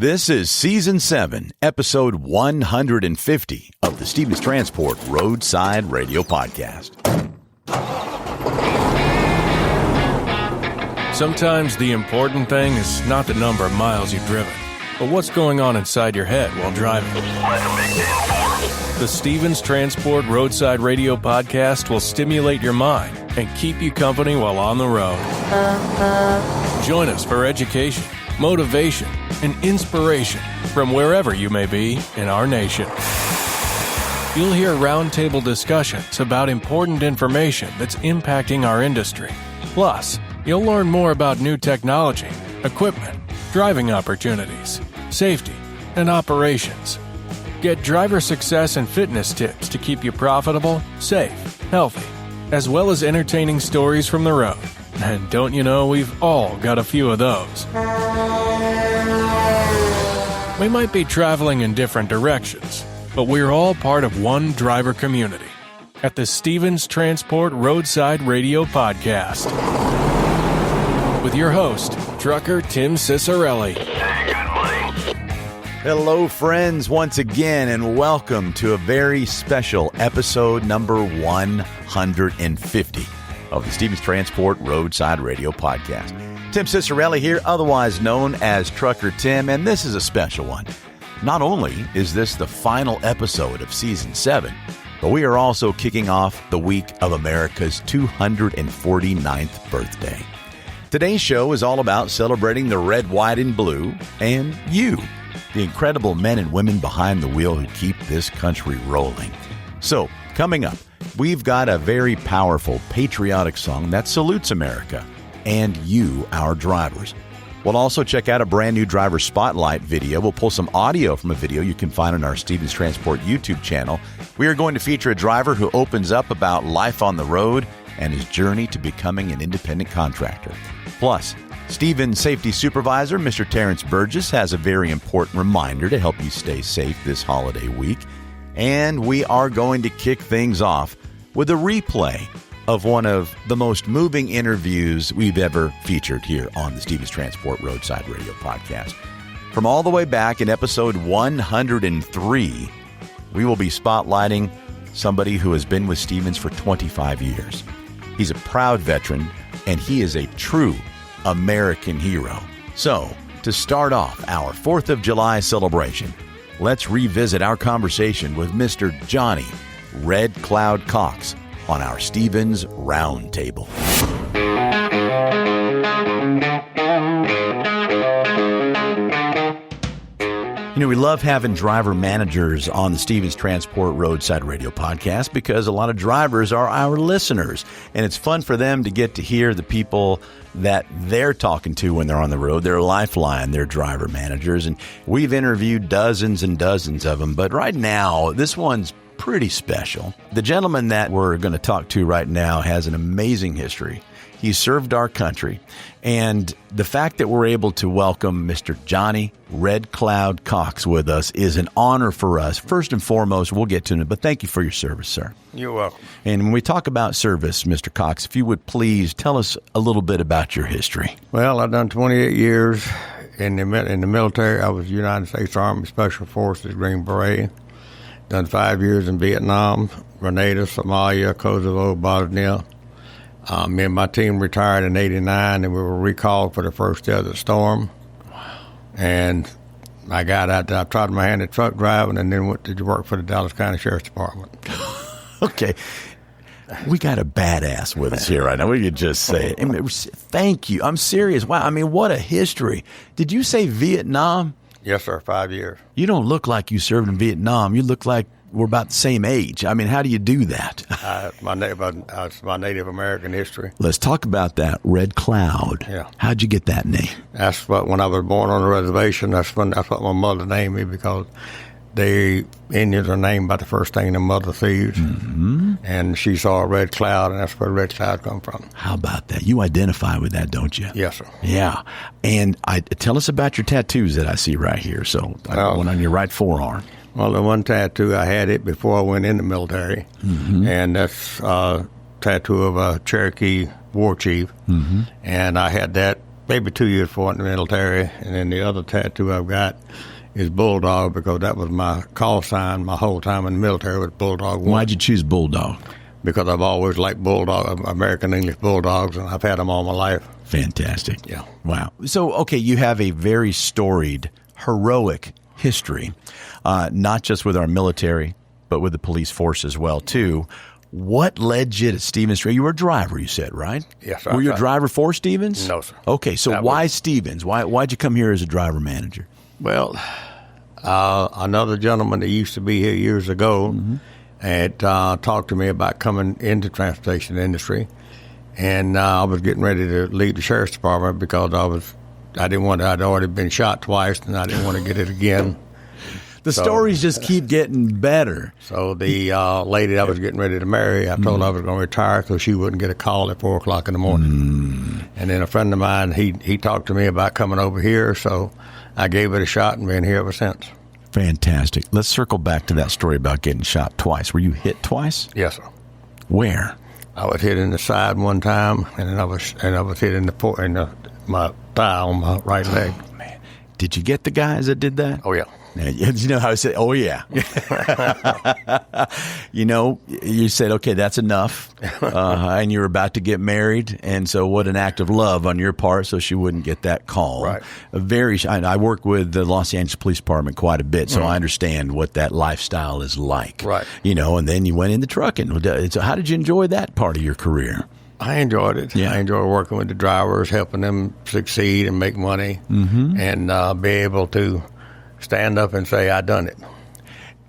This is Season 7, Episode 150 of the Stevens Transport Roadside Radio Podcast. Sometimes the important thing is not the number of miles you've driven, but what's going on inside your head while driving. The Stevens Transport Roadside Radio Podcast will stimulate your mind and keep you company while on the road. Join us for education, motivation, and inspiration from wherever you may be in our nation. You'll hear roundtable discussions about important information that's impacting our industry. Plus, you'll learn more about new technology, equipment, driving opportunities, safety, and operations. Get driver success and fitness tips to keep you profitable, safe, healthy, as well as entertaining stories from the road. And don't you know, we've all got a few of those. We might be traveling in different directions, but we're all part of one driver community at the Stevens Transport Roadside Radio Podcast. With your host, trucker Tim Cicerelli. Hello, friends, once again, and welcome to a very special episode number 150 of the Stevens Transport Roadside Radio Podcast. Tim Cicerelli here, otherwise known as Trucker Tim, and this is a special one. Not only is this the final episode of Season 7, but we are also kicking off the week of America's 249th birthday. Today's show is all about celebrating the red, white, and blue, and you, the incredible men and women behind the wheel who keep this country rolling. So, coming up, we've got a very powerful patriotic song that salutes America and you, our drivers. We'll also check out a brand new driver spotlight video. We'll pull some audio from a video you can find on our Stevens Transport YouTube channel. We are going to feature a driver who opens up about life on the road and his journey to becoming an independent contractor. Plus, Stevens Safety Supervisor, Mr. Terrence Burgess, has a very important reminder to help you stay safe this holiday week. And we are going to kick things off with a replay of one of the most moving interviews we've ever featured here on the Stevens Transport Roadside Radio Podcast. From all the way back in episode 103, we will be spotlighting somebody who has been with Stevens for 25 years. He's a proud veteran, and he is a true American hero. So, to start off our 4th of July celebration, let's revisit our conversation with Mr. Johnny Red Cloud Cox on our Stevens Roundtable. You know, we love having driver managers on the Stevens Transport Roadside Radio Podcast because a lot of drivers are our listeners, and it's fun for them to get to hear the people that they're talking to when they're on the road. Their lifeline, their driver managers, and we've interviewed dozens and dozens of them, but right now, this one's pretty special. The gentleman that we're going to talk to right now has an amazing history. He served our country, and the fact that we're able to welcome Mr. Johnny Red Cloud Cox with us is an honor for us. First and foremost, we'll get to it, but thank you for your service, sir. You're welcome. And when we talk about service, Mr. Cox, if you would please tell us a little bit about your history. Well, I've done 28 years in the military. I was United States Army Special Forces Green Beret. Done 5 years in Vietnam, Grenada, Somalia, Kosovo, Bosnia. Me and my team retired in 89, and we were recalled for the first Desert Storm. Wow. And I got out there. I tried my hand at truck driving and then went to work for the Dallas County Sheriff's Department. Okay. We got a badass with us here right now. We could just say it. And thank you. I'm serious. Wow. I mean, what a history. Did you say Vietnam? Yes, sir. 5 years. You don't look like you served in Vietnam. You look like we're about the same age. I mean, how do you do that? It's my Native American history. Let's talk about that. Red Cloud. Yeah. How'd you get that name? That's what, when I was born on the reservation, that's what my mother named me, because the Indians are named by the first thing the mother sees. Mm-hmm. And she saw a red cloud, and that's where red cloud come from. How about that? You identify with that, don't you? Yes, sir. Yeah. And tell us about your tattoos that I see right here. So, one on your right forearm. Well, the one tattoo, I had it before I went in the military, mm-hmm. and that's a tattoo of a Cherokee war chief, mm-hmm. and I had that maybe 2 years for it in the military. And then the other tattoo I've got is Bulldog, because that was my call sign my whole time in the military, was Bulldog 1. Why'd you choose Bulldog? Because I've always liked Bulldog, American English Bulldogs, and I've had them all my life. Fantastic. Yeah. Wow. So, okay, you have a very storied, heroic history, not just with our military, but with the police force as well, too. What led you to Stevens? You were a driver, you said, right? Yes, sir. Were you a driver for Stevens? No, sir. Okay, so why Stevens? Why'd you come here as a driver manager? Well, another gentleman that used to be here years ago had talked to me about coming into the transportation industry, and I was getting ready to leave the sheriff's department because I'd already been shot twice, and I didn't want to get it again. The stories just keep getting better. So the lady I was getting ready to marry, I told her I was going to retire so she wouldn't get a call at 4 o'clock in the morning. And then a friend of mine, he talked to me about coming over here, so I gave it a shot and been here ever since. Fantastic. Let's circle back to that story about getting shot twice. Were you hit twice? Yes, sir. Where? I was hit in the side one time, and then I was hit in my thigh on my right leg. Oh, man. Did you get the guys that did that? Oh, yeah. You know how I said, oh, yeah. You said, okay, that's enough. And you were about to get married. And so what an act of love on your part so she wouldn't get that call. Right. I work with the Los Angeles Police Department quite a bit, so I understand what that lifestyle is like. Right. And then you went into trucking. So how did you enjoy that part of your career? I enjoyed it. Yeah. I enjoyed working with the drivers, helping them succeed and make money, and be able to stand up and say, I done it.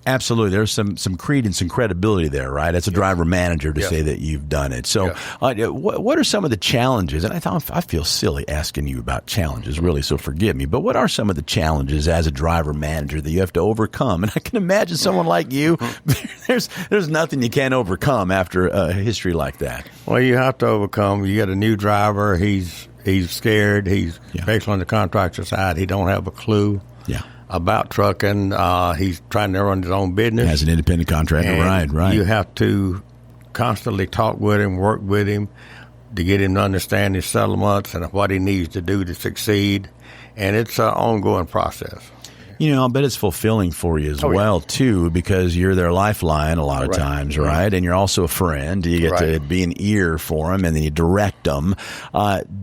Absolutely. There's some credence and credibility there, right? As a driver manager to say that you've done it. So what are some of the challenges? And I feel silly asking you about challenges, really, so forgive me. But what are some of the challenges as a driver manager that you have to overcome? And I can imagine someone like you, there's nothing you can't overcome after a history like that. Well, you have to overcome. You get a new driver. He's scared. He's basically on the contractor side. He don't have a clue. Yeah. About trucking. He's trying to run his own business. As an independent contractor, right. You have to constantly talk with him, work with him to get him to understand his settlements and what he needs to do to succeed. And it's an ongoing process. I bet it's fulfilling for you as well, too, because you're their lifeline a lot of times, right? And you're also a friend. You get to be an ear for them, and then you direct them.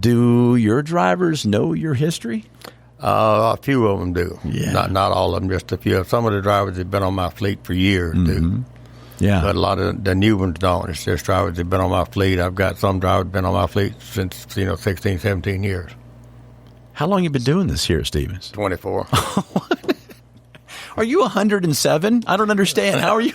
Do your drivers know your history? A few of them do. Yeah. Not all of them, just a few. Some of the drivers have been on my fleet for years, do. Yeah. But a lot of the new ones don't. It's just drivers that have been on my fleet. I've got some drivers been on my fleet since, 16, 17 years. How long you been doing this here at Stevens? 24. Are you 107? I don't understand. How are you?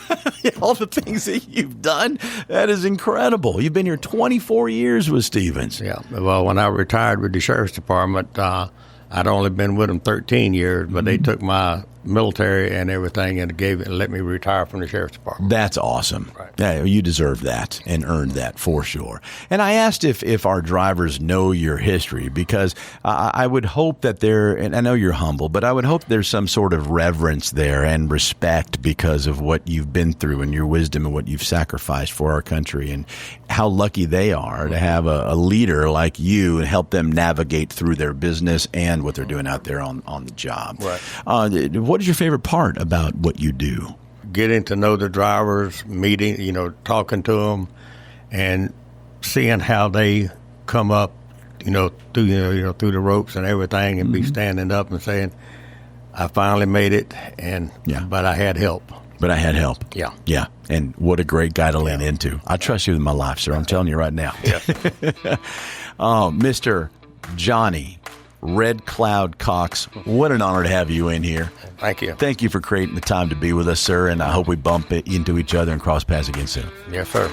All the things that you've done, that is incredible. You've been here 24 years with Stevens. Yeah. Well, when I retired with the Sheriff's Department, I'd only been with them 13 years, but they took my military and everything and let me retire from the Sheriff's Department. That's awesome. Right. Yeah, you deserve that and earned that for sure. And I asked if our drivers know your history because I would hope that and I know you're humble, but I would hope there's some sort of reverence there and respect because of what you've been through and your wisdom and what you've sacrificed for our country and how lucky they are to have a leader like you and help them navigate through their business and what they're doing out there on the job. Right. What is your favorite part about what you do? Getting to know the drivers, meeting, talking to them, and seeing how they come up, through the ropes and everything, and be standing up and saying, "I finally made it," but I had help. Yeah. Yeah. And what a great guy to lean into. I trust you with my life, sir. I'm telling you right now. Yes. Mr. Johnny Red Cloud Cox, what an honor to have you in here. Thank you. Thank you for creating the time to be with us, sir, and I hope we bump into each other and cross paths again soon. Yes, sir.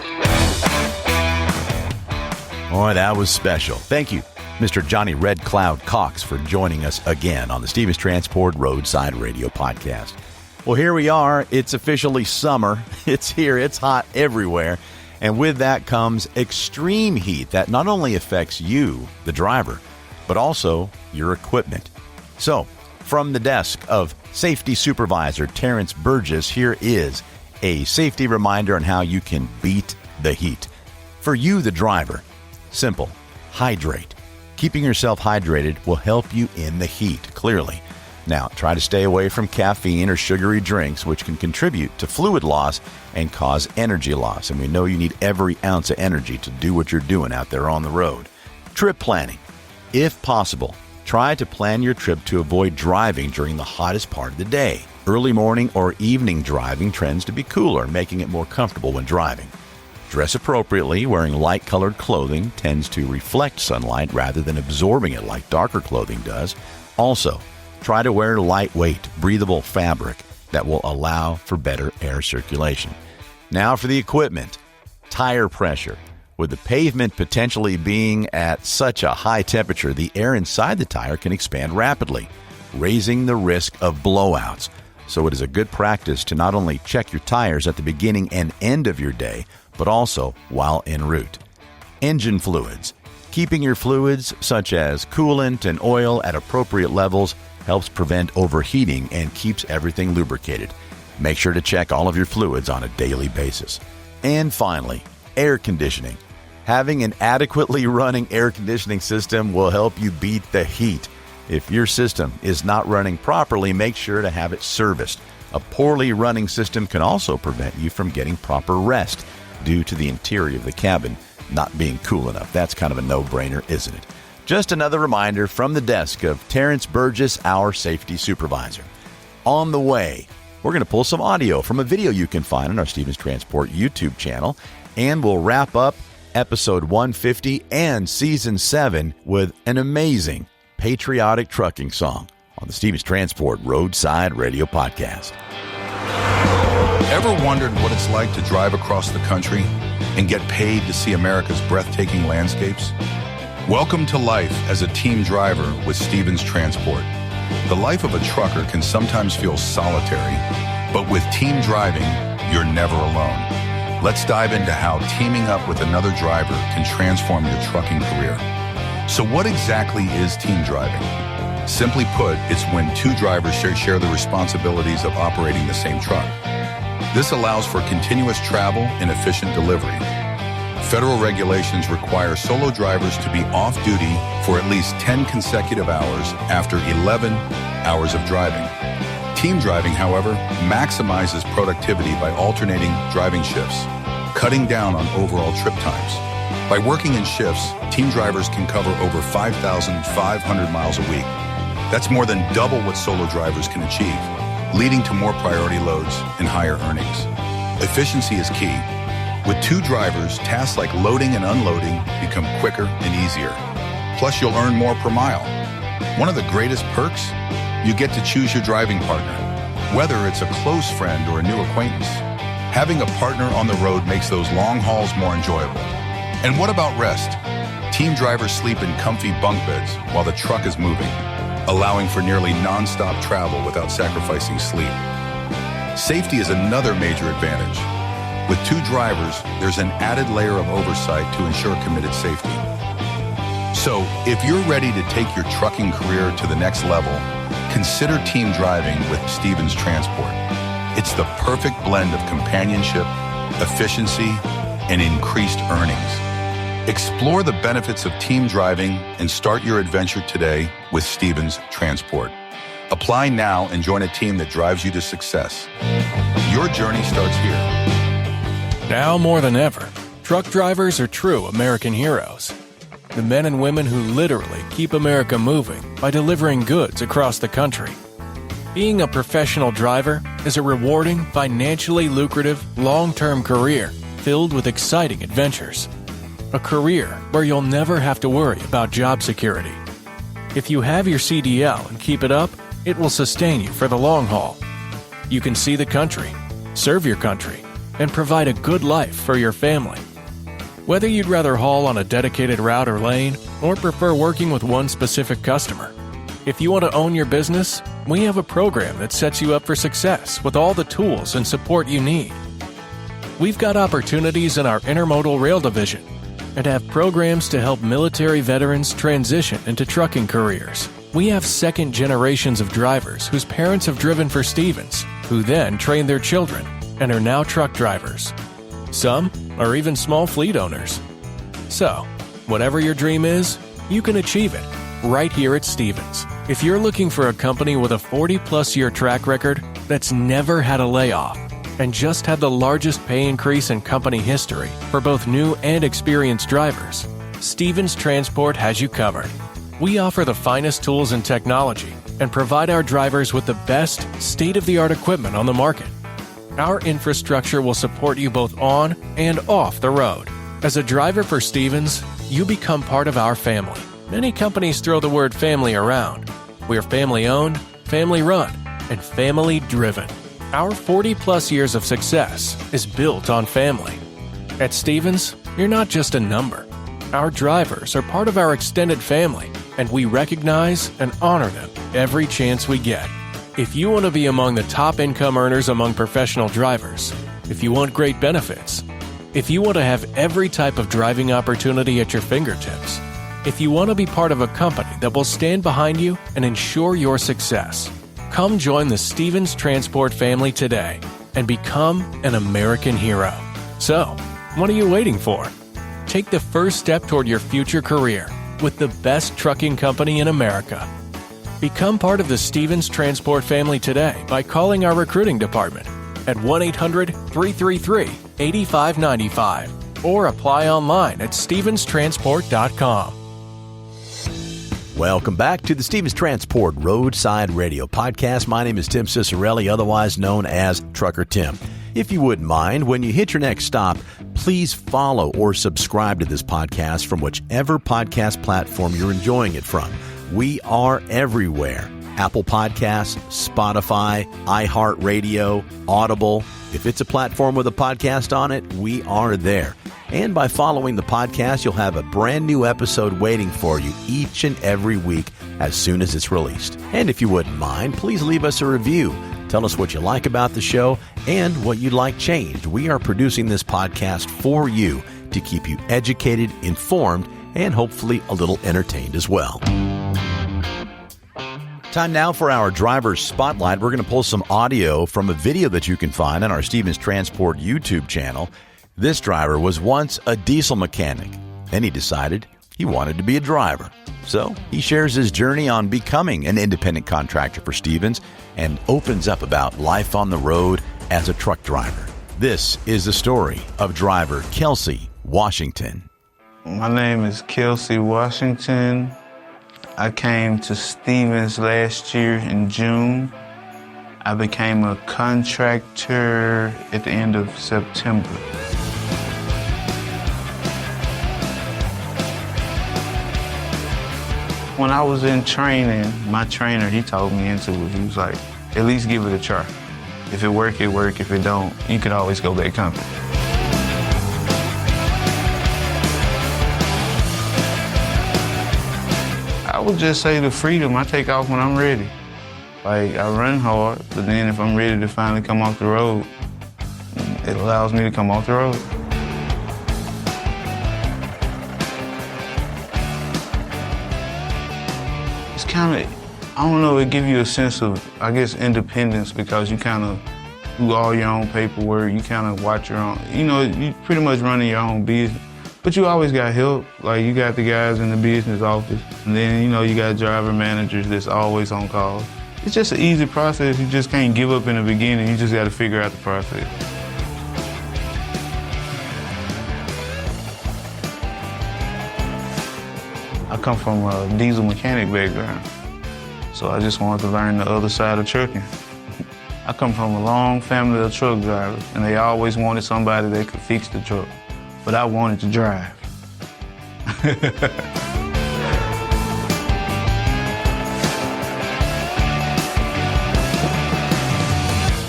Boy, that was special. Thank you, Mr. Johnny Red Cloud Cox, for joining us again on the Stevens Transport Roadside Radio Podcast. Well, here we are. It's officially summer. It's here. It's hot everywhere. And with that comes extreme heat that not only affects you, the driver, but also your equipment. So, from the desk of Safety Supervisor Terrence Burgess, here is a safety reminder on how you can beat the heat. For you, the driver, simple. Hydrate. Keeping yourself hydrated will help you in the heat, clearly. Now, try to stay away from caffeine or sugary drinks, which can contribute to fluid loss and cause energy loss. And we know you need every ounce of energy to do what you're doing out there on the road. Trip planning. If possible, try to plan your trip to avoid driving during the hottest part of the day. Early morning or evening driving tends to be cooler, making it more comfortable when driving. Dress appropriately. Wearing light-colored clothing tends to reflect sunlight rather than absorbing it like darker clothing does. Also, try to wear lightweight, breathable fabric that will allow for better air circulation. Now for the equipment. Tire pressure. With the pavement potentially being at such a high temperature, the air inside the tire can expand rapidly, raising the risk of blowouts. So it is a good practice to not only check your tires at the beginning and end of your day, but also while en route. Engine fluids. Keeping your fluids, such as coolant and oil, at appropriate levels helps prevent overheating and keeps everything lubricated. Make sure to check all of your fluids on a daily basis. And finally, air conditioning. Having an adequately running air conditioning system will help you beat the heat. If your system is not running properly, make sure to have it serviced. A poorly running system can also prevent you from getting proper rest due to the interior of the cabin not being cool enough. That's kind of a no-brainer, isn't it? Just another reminder from the desk of Terrence Burgess, our safety supervisor. On the way, we're going to pull some audio from a video you can find on our Stevens Transport YouTube channel, and we'll wrap up episode 150 and season 7 with an amazing patriotic trucking song on the Stevens Transport Roadside Radio Podcast. Ever wondered what it's like to drive across the country and get paid to see America's breathtaking landscapes? Welcome to life as a team driver with Stevens Transport. The life of a trucker can sometimes feel solitary, but with team driving, you're never alone. Let's dive into how teaming up with another driver can transform your trucking career. So what exactly is team driving? Simply put, it's when two drivers share the responsibilities of operating the same truck. This allows for continuous travel and efficient delivery. Federal regulations require solo drivers to be off-duty for at least 10 consecutive hours after 11 hours of driving. Team driving, however, maximizes productivity by alternating driving shifts, cutting down on overall trip times. By working in shifts, team drivers can cover over 5,500 miles a week. That's more than double what solo drivers can achieve, leading to more priority loads and higher earnings. Efficiency is key. With two drivers, tasks like loading and unloading become quicker and easier. Plus, you'll earn more per mile. One of the greatest perks? You get to choose your driving partner, whether it's a close friend or a new acquaintance. Having a partner on the road makes those long hauls more enjoyable. And what about rest? Team drivers sleep in comfy bunk beds while the truck is moving, allowing for nearly non-stop travel without sacrificing sleep. Safety is another major advantage. With two drivers, there's an added layer of oversight to ensure committed safety. So, if you're ready to take your trucking career to the next level, consider team driving with Stevens Transport. It's the perfect blend of companionship, efficiency, and increased earnings. Explore the benefits of team driving and start your adventure today with Stevens Transport. Apply now and join a team that drives you to success. Your journey starts here. Now more than ever, truck drivers are true American heroes. The men and women who literally keep America moving by delivering goods across the country. Being a professional driver is a rewarding, financially lucrative, long-term career filled with exciting adventures. A career where you'll never have to worry about job security. If you have your CDL and keep it up, it will sustain you for the long haul. You can see the country, serve your country, and provide a good life for your family. Whether you'd rather haul on a dedicated route or lane, or prefer working with one specific customer, if you want to own your business, we have a program that sets you up for success with all the tools and support you need. We've got opportunities in our intermodal rail division and have programs to help military veterans transition into trucking careers. We have second generations of drivers whose parents have driven for Stevens, who then trained their children and are now truck drivers. Some are even small fleet owners. So, whatever your dream is, you can achieve it right here at Stevens. If you're looking for a company with a 40-plus year track record that's never had a layoff and just had the largest pay increase in company history for both new and experienced drivers, Stevens Transport has you covered. We offer the finest tools and technology and provide our drivers with the best state-of-the-art equipment on the market. Our infrastructure will support you both on and off the road. As a driver for Stevens, you become part of our family. Many companies throw the word family around. We're family-owned, family-run, and family-driven. Our 40-plus years of success is built on family. At Stevens, you're not just a number. Our drivers are part of our extended family, and we recognize and honor them every chance we get. If you want to be among the top income earners among professional drivers, if you want great benefits, if you want to have every type of driving opportunity at your fingertips, if you want to be part of a company that will stand behind you and ensure your success, come join the Stevens Transport family today and become an American hero. So, what are you waiting for? Take the first step toward your future career with the best trucking company in America. Become part of the Stevens Transport family today by calling our recruiting department at 1-800-333-8595 or apply online at stevenstransport.com. Welcome back to the Stevens Transport Roadside Radio Podcast. My name is Tim Cicerelli, otherwise known as Trucker Tim. If you wouldn't mind, when you hit your next stop, please follow or subscribe to this podcast from whichever podcast platform you're enjoying it from. We are everywhere. Apple Podcasts, Spotify, iHeartRadio, Audible. If it's a platform with a podcast on it, we are there. And by following the podcast, you'll have a brand new episode waiting for you each and every week as soon as it's released. And if you wouldn't mind, please leave us a review. Tell us what you like about the show and what you'd like changed. We are producing this podcast for you to keep you educated, informed, and hopefully a little entertained as well. Time now for our driver's spotlight. We're going to pull some audio from a video that you can find on our Stevens Transport YouTube channel. This driver was once a diesel mechanic, and he decided he wanted to be a driver. So he shares his journey on becoming an independent contractor for Stevens and opens up about life on the road as a truck driver. This is the story of driver Kelsey Washington. My name is Kelsey Washington. I came to Stevens last year in June. I became a contractor at the end of September. When I was in training, my trainer, he told me into it. He was like, at least give it a try. If it work, it work. If it don't, you can always go back company. I would just say the freedom. I take off when I'm ready. Like, I run hard, but then if I'm ready to finally come off the road, it allows me to come off the road. It's kind of, I don't know, it gives you a sense of, I guess, independence because you kind of do all your own paperwork, you kind of watch your own, you pretty much running your own business. But you always got help. Like, you got the guys in the business office, and then, you got driver managers that's always on call. It's just an easy process. You just can't give up in the beginning. You just got to figure out the process. I come from a diesel mechanic background, so I just wanted to learn the other side of trucking. I come from a long family of truck drivers, and they always wanted somebody that could fix the truck. But I wanted to drive.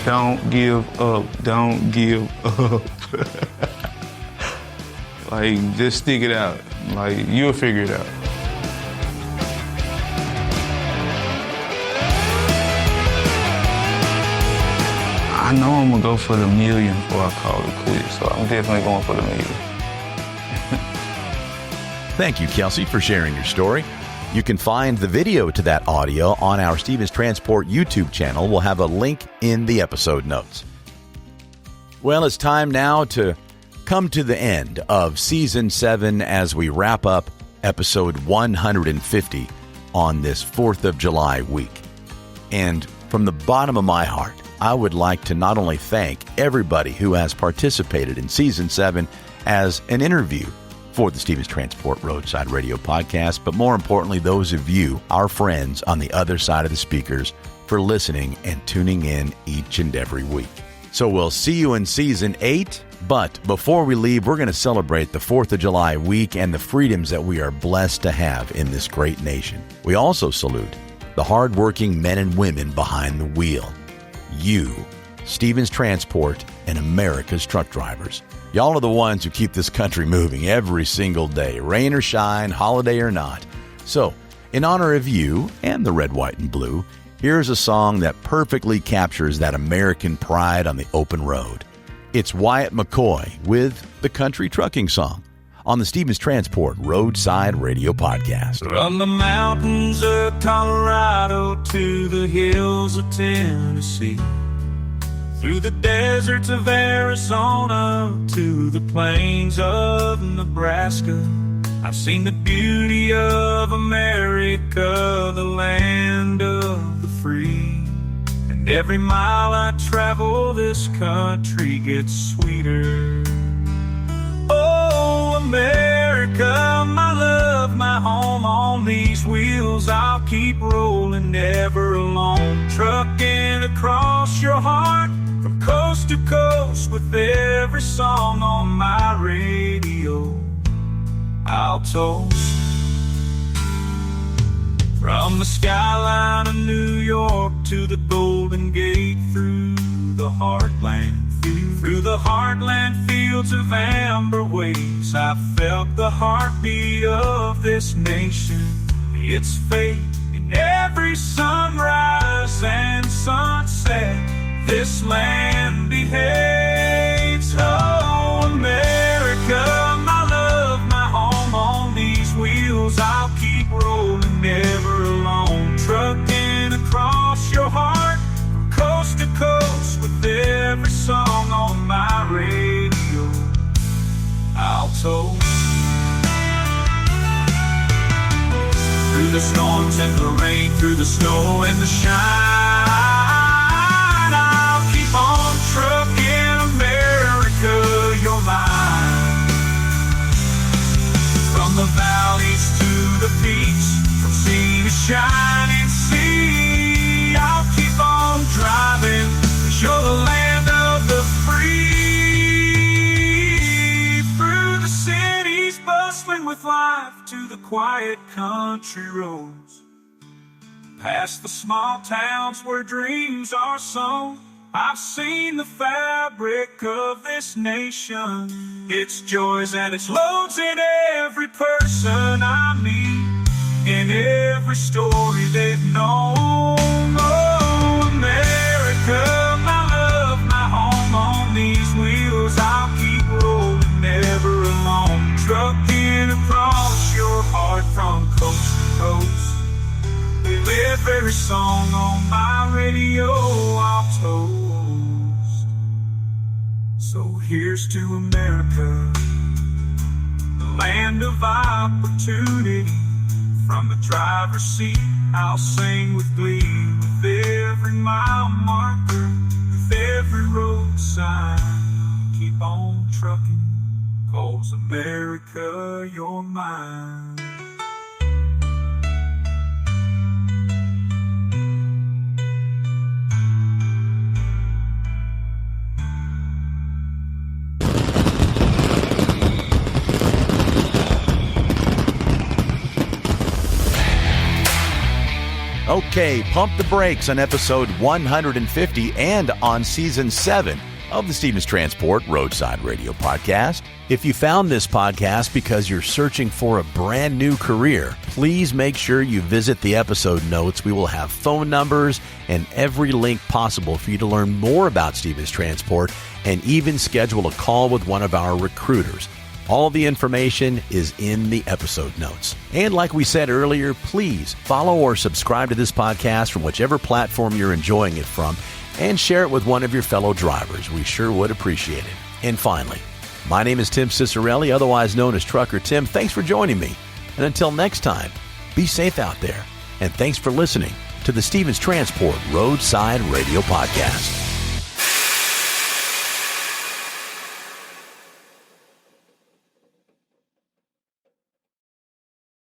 Don't give up, don't give up. Like, just stick it out. Like, you'll figure it out. I know I'm gonna go for the million before I call it quits, so I'm definitely going for the million. Thank you, Kelsey, for sharing your story. You can find the video to that audio on our Stevens Transport YouTube channel. We'll have a link in the episode notes. Well, it's time now to come to the end of Season 7 as we wrap up episode 150 on this 4th of July week. And from the bottom of my heart, I would like to not only thank everybody who has participated in Season 7 as an interview for the Stevens Transport Roadside Radio Podcast, but more importantly, those of you, our friends on the other side of the speakers, for listening and tuning in each and every week. So we'll see you in Season 8, but before we leave, we're going to celebrate the 4th of July week and the freedoms that we are blessed to have in this great nation. We also salute the hardworking men and women behind the wheel. You, Stevens Transport, and America's truck drivers. Y'all are the ones who keep this country moving every single day, rain or shine, holiday or not. So, in honor of you and the red, white, and blue, here's a song that perfectly captures that American pride on the open road. It's Wyatt McCoy with the Country Trucking Song on the Stevens Transport Roadside Radio Podcast. From the mountains of Colorado to the hills of Tennessee, through the deserts of Arizona to the plains of Nebraska, I've seen the beauty of America, the land of the free. And every mile I travel, this country gets sweeter. Oh, America, my love, my home, on these wheels I'll keep rolling, never alone. Trucking across your heart, from coast to coast, with every song on my radio I'll toast. From the skyline of New York to the Golden Gate, through the heartland fields of amber waves, I felt the heartbeat of this nation, its fate in every sunrise and sunset this land behaves. Oh, America, my love, my home, on these wheels I'll keep rolling, never alone. Trucking across your heart, from coast to coast, with every song on my radio I'll toast. Through the storms and the rain, through the snow and the shine, I'll keep on trucking, America, you're mine. From the valleys to the peaks, from sea to shining sea, I'll keep on driving, 'cause you're the land of the free. Through the cities bustling with life to the quiet country roads, past the small towns where dreams are sown, I've seen the fabric of this nation, its joys and its loads in every person I meet, in every story they've known. Oh, America, my love, my home, on these wheels I'll keep rolling, never alone. Trucking across your heart from coast to coast, with every song on my radio I'll toast. So here's to America, the land of opportunity. From the driver's seat I'll sing with glee, with every mile marker, with every road sign. Keep on trucking, 'cause America, you're mine. Okay, pump the brakes on episode 150 and on Season 7 of the Stevens Transport Roadside Radio Podcast. If you found this podcast because you're searching for a brand new career, please make sure you visit the episode notes. We will have phone numbers and every link possible for you to learn more about Stevens Transport and even schedule a call with one of our recruiters. All the information is in the episode notes. And like we said earlier, please follow or subscribe to this podcast from whichever platform you're enjoying it from, and share it with one of your fellow drivers. We sure would appreciate it. And finally, my name is Tim Cicerelli, otherwise known as Trucker Tim. Thanks for joining me And until next time, be safe out there. And thanks for listening to the Stevens Transport Roadside Radio Podcast.